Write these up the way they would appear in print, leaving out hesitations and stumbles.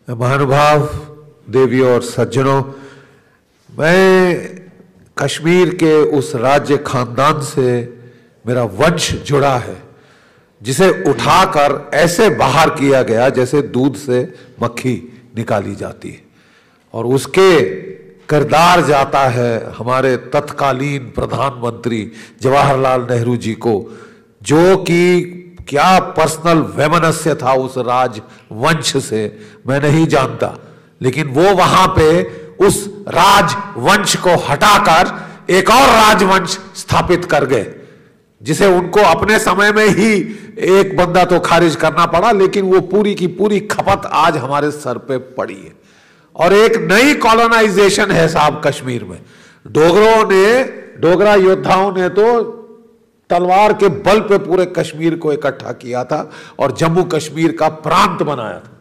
महानुभाव, देवियों और सज्जनों, मैं कश्मीर के उस राज्य खानदान से मेरा वंश जुड़ा है जिसे उठाकर ऐसे बाहर किया गया जैसे दूध से मक्खी निकाली जाती है, और उसके किरदार जाता है हमारे तत्कालीन प्रधानमंत्री जवाहरलाल नेहरू जी को, जो कि क्या पर्सनल वैमनस्य था उस राजवंश से मैं नहीं जानता, लेकिन वो वहां पे उस राजवंश को हटाकर एक और राजवंश स्थापित कर गए, जिसे उनको अपने समय में ही एक बंदा तो खारिज करना पड़ा, लेकिन वो पूरी की पूरी खपत आज हमारे सर पे पड़ी है। और एक नई कॉलोनाइजेशन है साहब कश्मीर में। डोगरा योद्धाओं ने तो तलवार के बल पे पूरे कश्मीर को इकट्ठा किया था और जम्मू कश्मीर का प्रांत बनाया था।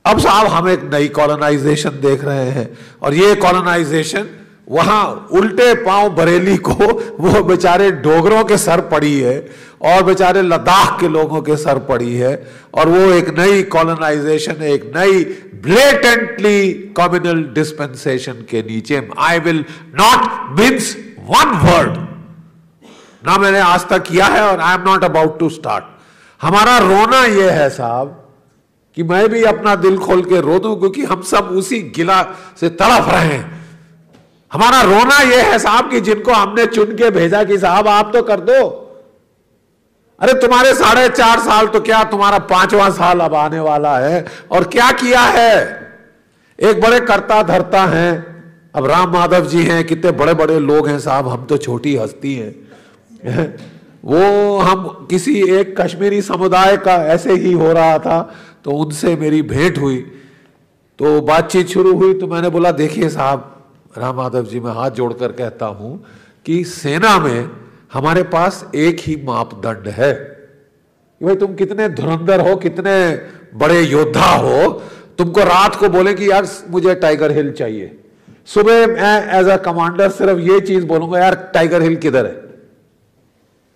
अब साहब हम एक नई कॉलोनाइजेशन देख रहे हैं, और ये कॉलोनाइजेशन वहां उल्टे पांव बरेली को वो बेचारे डोगरों के सर पड़ी है और बेचारे लद्दाख के लोगों के सर पड़ी है, और वो एक नई कॉलोनाइजेशन, एक नई ब्लेटेंटली कम्युनल डिस्पेंसेशन के नीचे। I will not mince one word, ना मैंने आज तक किया है और I am not about to start. हमारा रोना यह है साहब कि मैं भी अपना दिल खोल के रो दूं, क्योंकि हम सब उसी गिला से तड़प रहे हैं। हमारा रोना यह है साहब कि जिनको हमने चुन के भेजा कि साहब आप तो कर दो, अरे तुम्हारे 4.5 साल तो क्या, तुम्हारा 5वां साल अब आने वाला है, और क्या किया है। एक बड़े कर्ता धर्ता हैं, अब राम माधव जी हैं, कितने बड़े बड़े लोग हैं साहब, हम तो छोटी हस्ती हैं। वो हम किसी एक कश्मीरी समुदाय का ऐसे ही हो रहा था, तो उनसे मेरी भेंट हुई, तो बातचीत शुरू हुई, तो मैंने बोला देखिए साहब राम माधव जी, मैं हाथ जोड़कर कहता हूं कि सेना में हमारे पास एक ही मापदंड है कि भाई तुम कितने धुरंधर हो, कितने बड़े योद्धा हो, तुमको रात को बोले कि यार मुझे टाइगर हिल चाहिए, सुबह मैं एज अ कमांडर सिर्फ ये चीज बोलूंगा यार टाइगर हिल किधर है।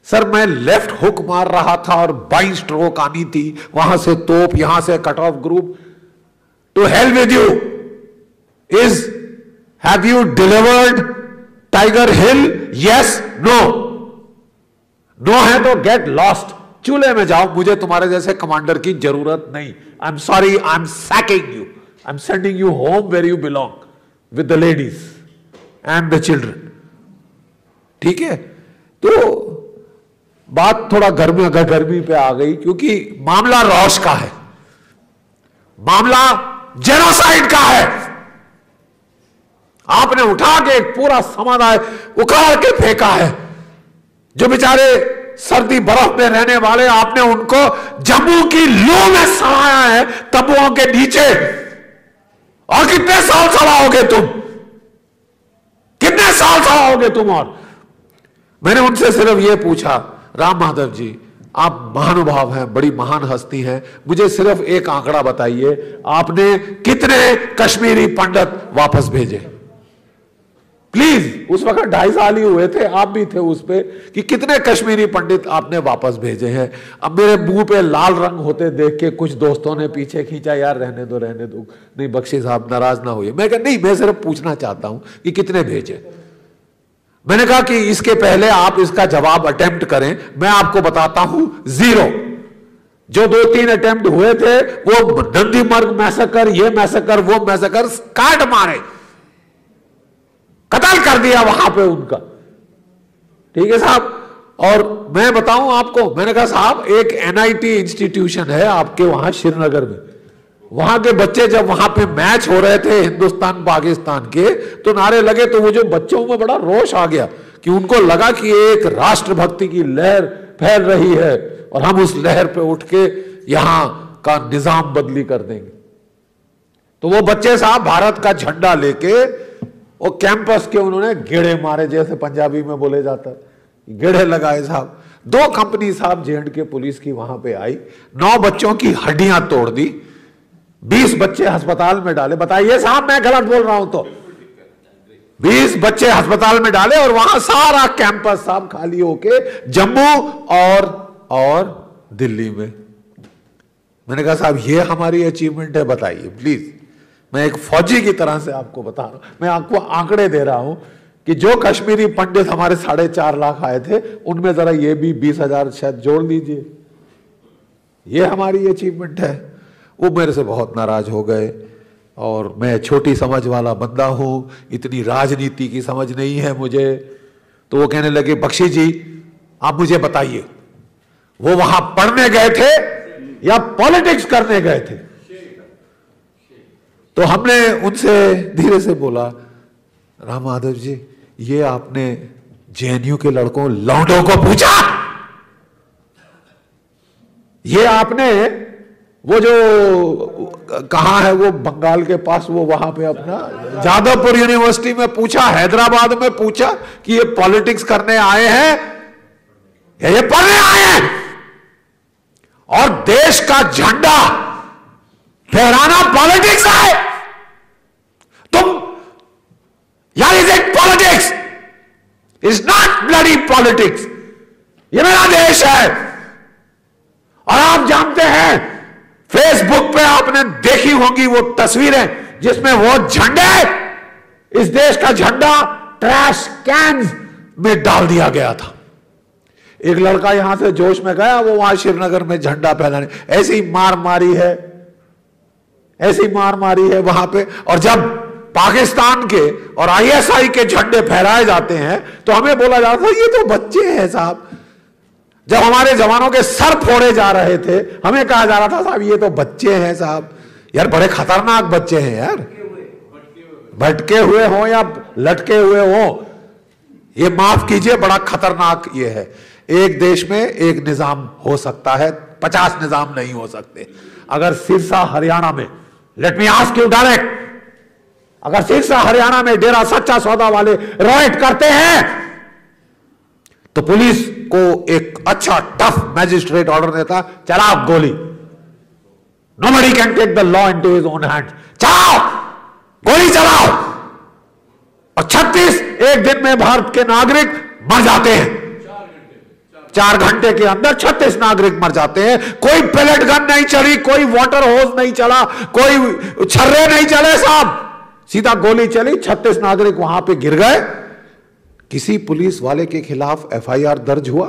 सर मैं लेफ्ट हुक मार रहा था और 22 स्ट्रोक आनी थी, वहां से तोप, यहां से cut off group. To hell with you, is have you delivered Tiger Hill? Yes, no. No है तो गेट लॉस्ट, चूल्हे में जाओ, मुझे तुम्हारे जैसे कमांडर की जरूरत नहीं। I am sorry, I am sacking you, I am sending you home where you belong with the ladies and the children. ठीक है, तो बात थोड़ा गर्मी पे आ गई, क्योंकि मामला रौश का है, मामला जेनोसाइड का है। आपने उठा के एक पूरा समुदाय उखाड़ के फेंका है, जो बेचारे सर्दी बर्फ में रहने वाले, आपने उनको जम्मू की लू में सड़ाया है तंबुओं के नीचे। और कितने साल सड़ाओगे तुम, कितने साल सड़ाओगे तुम? और मैंने उनसे सिर्फ ये पूछा, राम माधव जी आप महानुभाव हैं, बड़ी महान हस्ती हैं, मुझे सिर्फ एक आंकड़ा बताइए, आपने कितने कश्मीरी पंडित वापस भेजे? प्लीज, उस वक्त 2.5 साल ही हुए थे, आप भी थे उस पे, कि कितने कश्मीरी पंडित आपने वापस भेजे हैं। अब मेरे मुंह पे लाल रंग होते देख के कुछ दोस्तों ने पीछे खींचा, यार रहने दो रहने दो, नहीं बख्शी साहब नाराज ना होइए। मैं कहा नहीं, मैं सिर्फ पूछना चाहता हूं कि कितने भेजे। मैंने कहा कि इसके पहले आप इसका जवाब अटेम्प्ट करें, मैं आपको बताता हूं 0। जो 2-3 अटेम्प्ट हुए थे वो नंदी मर्ग मैसेकर, ये मैसेकर, वो मैसेकर, काट मारे, कत्ल कर दिया वहां पे उनका। ठीक है साहब, और मैं बताऊं आपको, मैंने कहा साहब एक NIT इंस्टीट्यूशन है आपके वहां श्रीनगर में, वहां के बच्चे जब वहां पे मैच हो रहे थे हिंदुस्तान पाकिस्तान के, तो नारे लगे, तो वो जो बच्चों में बड़ा रोष आ गया कि उनको लगा कि एक राष्ट्रभक्ति की लहर फैल रही है और हम उस लहर पे उठ के यहां का निजाम बदली कर देंगे। तो वो बच्चे साहब भारत का झंडा लेके वो कैंपस के उन्होंने गेड़े मारे, जैसे पंजाबी में बोले जाता है, गेड़े लगाए साहब। 2 कंपनी साहब J&K पुलिस की वहां पे आई, 9 बच्चों की हड्डियां तोड़ दी, 20 बच्चे अस्पताल में डाले। बताइए साहब मैं गलत बोल रहा हूं तो? 20 बच्चे अस्पताल में डाले और वहां सारा कैंपस साहब खाली होके जम्मू और दिल्ली में मैंने कहा साहब ये हमारी अचीवमेंट है, बताइए प्लीज। मैं एक फौजी की तरह से आपको बता रहा हूं, मैं आपको आंकड़े दे रहा हूं कि जो कश्मीरी पंडित हमारे 4.5 लाख आए थे, उनमें जरा ये भी 20,000 शायद जोड़ लीजिए, ये हमारी अचीवमेंट है। वो मेरे से बहुत नाराज हो गए, और मैं छोटी समझ वाला बंदा हूं, इतनी राजनीति की समझ नहीं है मुझे। तो वो कहने लगे बख्शी जी आप मुझे बताइए, वो वहां पढ़ने गए थे या पॉलिटिक्स करने गए थे? तो हमने उनसे धीरे से बोला, राम माधव जी ये आपने जेएनयू के लड़कों लौंडों को पूछा? ये आपने वो जो कहां है वो बंगाल के पास, वो वहां पे अपना जादवपुर यूनिवर्सिटी में पूछा, हैदराबाद में पूछा कि ये पॉलिटिक्स करने आए हैं या ये पढ़ने आए हैं? और देश का झंडा फहराना पॉलिटिक्स है? तुम यार, is it politics? Is not bloody politics. ये मेरा देश है। और आप जानते हैं, फेसबुक पे आपने देखी होंगी वो तस्वीरें जिसमें वो झंडे, इस देश का झंडा ट्रैश कैन में डाल दिया गया था। एक लड़का यहां से जोश में गया, वो वहां श्रीनगर में झंडा फहराने, ऐसी मार मारी है, ऐसी मार मारी है वहां पे। और जब पाकिस्तान के और आईएसआई के झंडे फहराए जाते हैं तो हमें बोला जाता है ये तो बच्चे हैं साहब। जब हमारे जवानों के सर फोड़े जा रहे थे, हमें कहा जा रहा था साहब ये तो बच्चे हैं साहब। यार बड़े खतरनाक बच्चे हैं यार, भटके हुए हो या लटके हुए हो, ये माफ कीजिए बड़ा खतरनाक ये है। एक देश में एक निजाम हो सकता है, 50 निजाम नहीं हो सकते। अगर सिरसा हरियाणा में, let me ask you direct, अगर सिरसा हरियाणा में डेरा सच्चा सौदा वाले रॉयट करते हैं तो पुलिस को एक अच्छा टफ मैजिस्ट्रेट ऑर्डर देता, चलाओ गोली, nobody can take the law into his own hand, चलाओ गोली चलाओ। और 36 एक दिन में भारत के नागरिक मर जाते हैं, 4 घंटे के अंदर 36 नागरिक मर जाते हैं। कोई पेलेट गन नहीं चली, कोई वाटर होज नहीं चला, कोई छर्रे नहीं चले साहब, सीधा गोली चली, 36 नागरिक वहां पे गिर गए। किसी पुलिस वाले के खिलाफ एफआईआर दर्ज हुआ?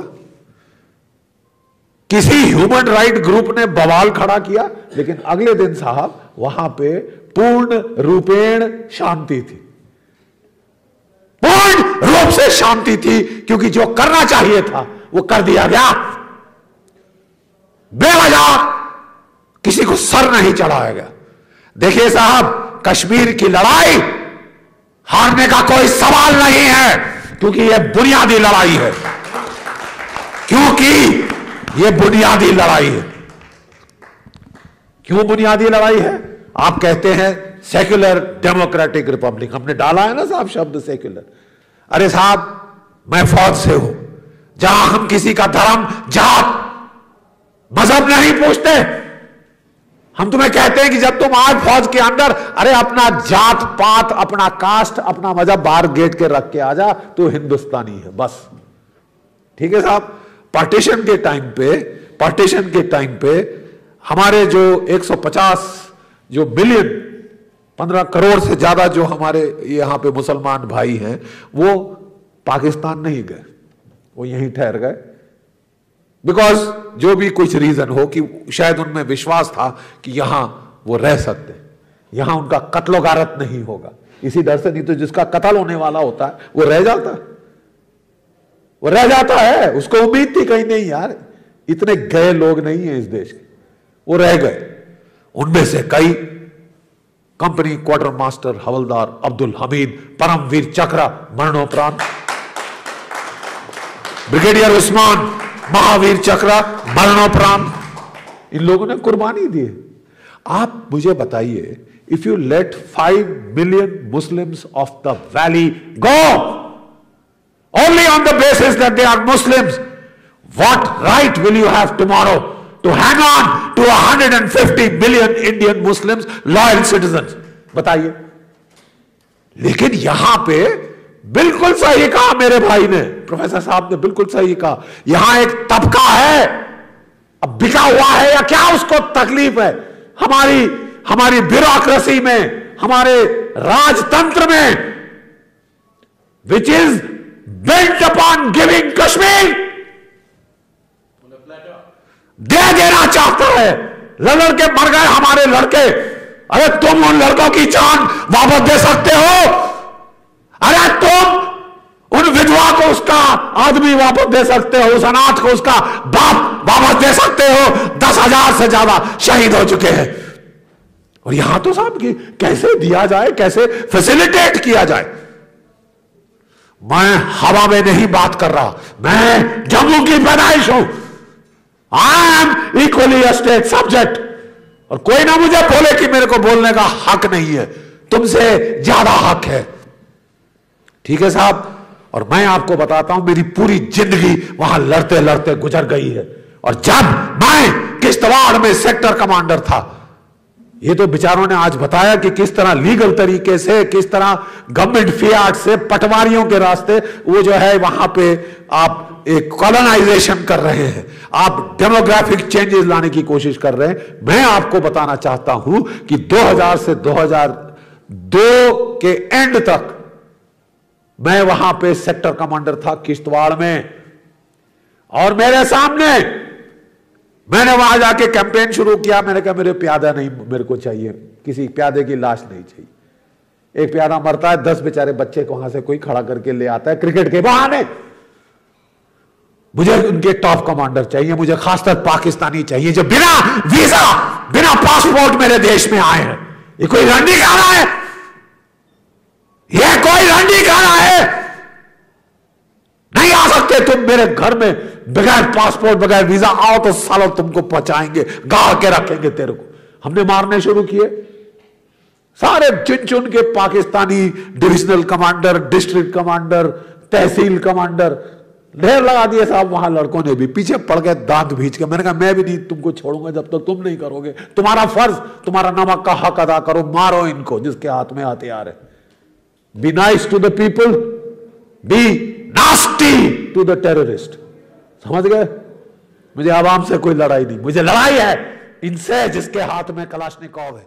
किसी ह्यूमन राइट ग्रुप ने बवाल खड़ा किया? लेकिन अगले दिन साहब वहां पे पूर्ण रूपेण शांति थी, पूर्ण रूप से शांति थी, क्योंकि जो करना चाहिए था वो कर दिया गया। बेवजह किसी को सर नहीं चढ़ाया गया। देखिए साहब, कश्मीर की लड़ाई हारने का कोई सवाल नहीं है, क्योंकि यह बुनियादी लड़ाई है, क्योंकि यह बुनियादी लड़ाई है। क्यों बुनियादी लड़ाई है? आप कहते हैं सेक्युलर डेमोक्रेटिक रिपब्लिक, हमने डाला है ना साहब शब्द सेक्युलर। अरे साहब मैं फौज से हूं, जहां हम किसी का धर्म, जात, मजहब नहीं पूछते। हम तुम्हें कहते हैं कि जब तुम आज फौज के अंदर, अरे अपना जात पात, अपना कास्ट, अपना मजहब बाहर गेट के रख के आ जा, तो हिंदुस्तानी है बस। ठीक है साहब। पार्टीशन के टाइम पे हमारे जो 150 जो बिलियन, 15 करोड़ से ज्यादा जो हमारे यहां पे मुसलमान भाई हैं, वो पाकिस्तान नहीं गए, वो यहीं ठहर गए। बिकॉज जो भी कुछ रीजन हो, कि शायद उनमें विश्वास था कि यहां वो रह सकते, यहां उनका कत्लो गारत नहीं होगा, इसी डर से। नहीं तो जिसका कत्ल होने वाला होता है वो रह जाता है, वो रह जाता है। उसको उम्मीद थी कहीं नहीं यार, इतने गए लोग नहीं है इस देश के, वो रह गए। उनमें से कई कंपनी क्वार्टर मास्टर हवलदार अब्दुल हमीद, परमवीर चक्र मरणोपरांत, ब्रिगेडियर उस्मान महावीर चक्र मरणोपरांत, इन लोगों ने कुर्बानी दी है। आप मुझे बताइए, if you let 5 million Muslims of the valley go only on the basis that they are Muslims, what right will you have tomorrow to hang on to 150 million Indian Muslims, loyal citizens? बताइए। लेकिन यहां पे बिल्कुल सही कहा मेरे भाई ने, प्रोफेसर साहब ने बिल्कुल सही कहा, यहां एक तबका है अब बिका हुआ है या क्या उसको तकलीफ है? हमारी ब्यूरोक्रेसी में, हमारे राजतंत्र में, which is built upon giving Kashmir, दे देना चाहता है। लड़ के मर गए हमारे लड़के, अरे तुम उन लड़कों की जान वापस दे सकते हो? अरे तुम उन विधवा को उसका आदमी वापस दे सकते हो, उस अनाथ को उसका बाप वापस दे सकते हो? 10,000 से ज्यादा शहीद हो चुके हैं। और यहां तो साहब की कैसे दिया जाए, कैसे फैसिलिटेट किया जाए। मैं हवा में नहीं बात कर रहा, मैं जम्मू की पैदाइश हूं। I am equally a state subject. और कोई ना मुझे बोले कि मेरे को बोलने का हक नहीं है, तुमसे ज्यादा हक है। ठीक है साहब। और मैं आपको बताता हूं, मेरी पूरी जिंदगी वहां लड़ते लड़ते गुजर गई है। और जब मैं किश्तवाड़ में सेक्टर कमांडर था, ये तो बेचारों ने आज बताया कि किस तरह लीगल तरीके से, किस तरह गवर्नमेंट फियाट से, पटवारियों के रास्ते वो जो है वहां पे आप एक कॉलोनाइजेशन कर रहे हैं, आप डेमोग्राफिक चेंजेस लाने की कोशिश कर रहे हैं। मैं आपको बताना चाहता हूं कि 2000 से 2002 के एंड तक मैं वहां पे सेक्टर कमांडर था किश्तवाड़ में। और मेरे सामने मैंने वहां जाके कैंपेन शुरू किया। मैंने कहा मेरे प्यादा नहीं मेरे को चाहिए, किसी प्यादे की लाश नहीं चाहिए। एक प्यादा मरता है, 10 बेचारे बच्चे को वहां से कोई खड़ा करके ले आता है क्रिकेट के बहाने। मुझे उनके टॉप कमांडर चाहिए, मुझे खासकर पाकिस्तानी चाहिए जो बिना वीजा, बिना पासपोर्ट मेरे देश में आए हैं। ये कोई रंडी खाना है? ये कोई रंडी खाना है? नहीं आ सकते तुम मेरे घर में बगैर पासपोर्ट, बगैर वीजा। आओ तो सालों तुमको पहुंचाएंगे, गाड़ के रखेंगे तेरे को। हमने मारने शुरू किए सारे चुन चुन के Pakistani divisional commander, district commander, tehsil commander ढेर लगा दिए साहब। वहां लड़कों ने भी पीछे पड़ गए दांत भींच के। मैंने कहा मैं भी नहीं तुमको छोड़ूंगा जब तक तुम नहीं करोगे। तुम्हारा फर्ज, तुम्हारा नमक का हक अदा करो, मारो इनको जिसके हाथ में हथियार है। Be nice to the people, be nasty to the terrorist. समझ गए? मुझे आवाम से कोई लड़ाई नहीं, मुझे लड़ाई है इनसे जिसके हाथ में कलाशनिकोव है।